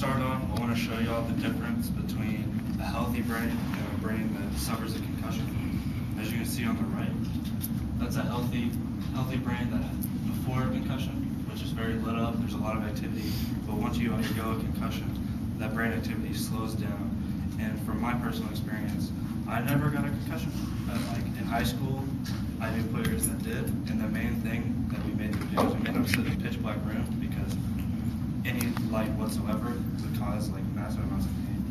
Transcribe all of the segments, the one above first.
start off, I want to show y'all the difference between a healthy brain and a brain that suffers a concussion. As you can see on the right, that's a healthy brain that before a concussion, which is very lit up, there's a lot of activity, but once you undergo a concussion, that brain activity slows down. And from my personal experience, I never got a concussion. Like in high school, I knew players that did, and the main thing that we made them do is we made them sit in a pitch black room because any light whatsoever would cause like massive amounts of pain.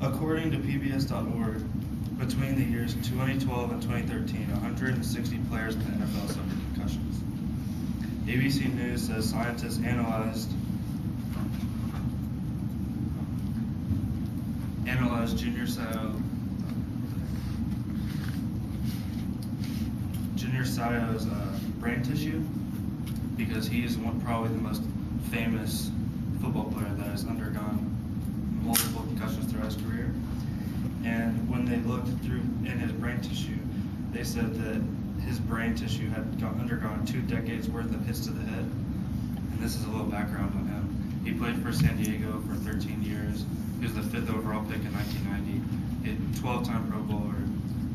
According to PBS.org, between the years 2012 and 2013, 160 players in the NFL suffered concussions. ABC News says scientists analyzed Junior Seau's brain tissue because he is probably the most famous football player that has undergone multiple concussions throughout his career. And when they looked through in his brain tissue, they said that his brain tissue had undergone 2 decades worth of hits to the head. And this is a little background on him. He played for San Diego for 13 years. He was the 5th overall pick in 1990. He had 12-time Pro Bowler,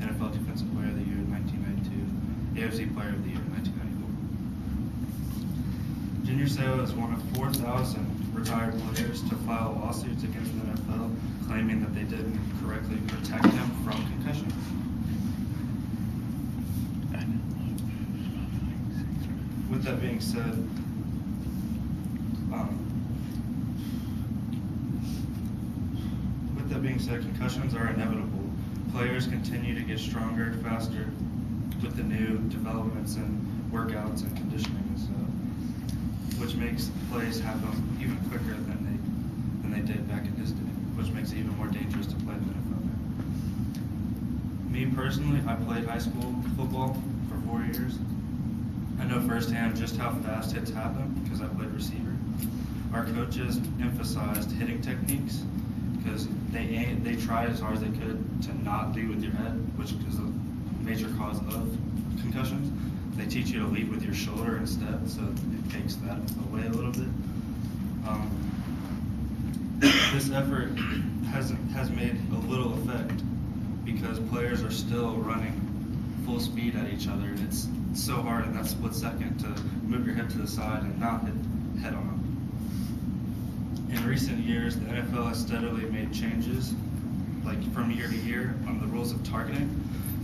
NFL Defensive Player of the Year in 1992, AFC Player of the Year in 1994. Junior Seau is one of 4,000 retired players to file lawsuits against the NFL, claiming that they didn't correctly protect him from concussion. With that being said, concussions are inevitable. Players continue to get stronger, faster with the new developments in workouts and conditioning and stuff, which makes plays happen even quicker than they did back in his day, which makes it even more dangerous to play in the NFL now. Me personally, I played high school football for 4 years. I know firsthand just how fast hits happen because I played receiver. Our coaches emphasized hitting techniques because they tried as hard as they could to not lead with your head, which is a major cause of concussions. They teach you to lead with your shoulder instead, so it takes that away a little bit. This effort has made a little effect because players are still running full speed at each other, and it's so hard in that split second to move your head to the side and not hit head on. In recent years, the NFL has steadily made changes, like from year to year, on the rules of targeting.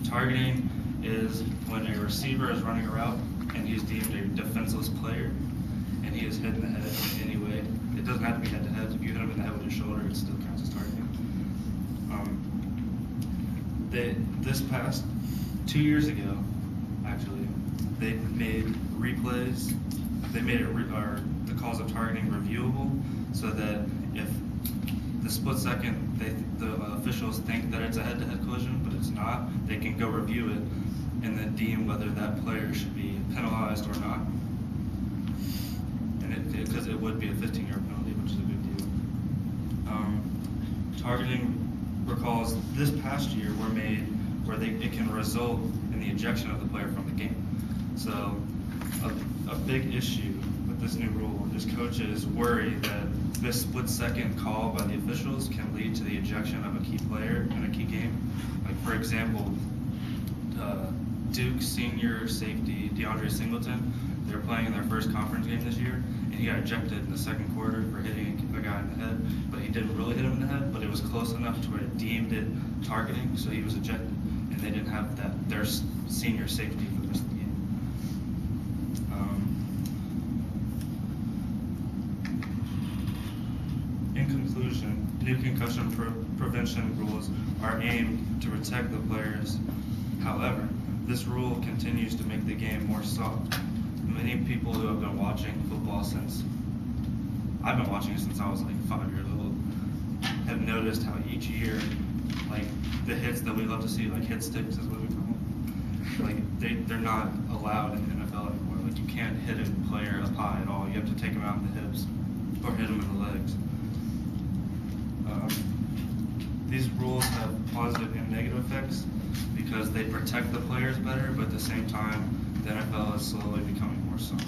Targeting is when a receiver is running a route and he's deemed a defenseless player and he is hit in the head in any way. It doesn't have to be head to head. If you hit him in the head with your shoulder, it still counts as targeting. This past 2 years ago, actually, they made replays. They made the calls of targeting reviewable, so that if the split second the officials think that it's a head-to-head collision, but it's not, they can go review it and then deem whether that player should be penalized or not. And because it would be a 15-yard penalty, which is a big deal. Targeting recalls this past year were made where it can result in the ejection of the player from the game. So a big issue with this new rule is coaches worry that this split-second call by the officials can lead to the ejection of a key player in a key game. Like, for example, Duke senior safety DeAndre Singleton, they were playing in their first conference game this year, and he got ejected in the second quarter for hitting a guy in the head, but he didn't really hit him in the head, but it was close enough to where it deemed it targeting, so he was ejected, and they didn't have their senior safety for the rest of the game. In conclusion, new concussion prevention rules are aimed to protect the players. However, this rule continues to make the game more soft. Many people who have been watching football I've been watching it since I was like 5 years old, have noticed how each year, like the hits that we love to see, like hit sticks is what we call them, like they're not allowed in the NFL anymore. Like you can't hit a player up high at all. You have to take them out in the hips or hit them in the legs. These rules have positive and negative effects because they protect the players better, but at the same time, the NFL is slowly becoming more soft.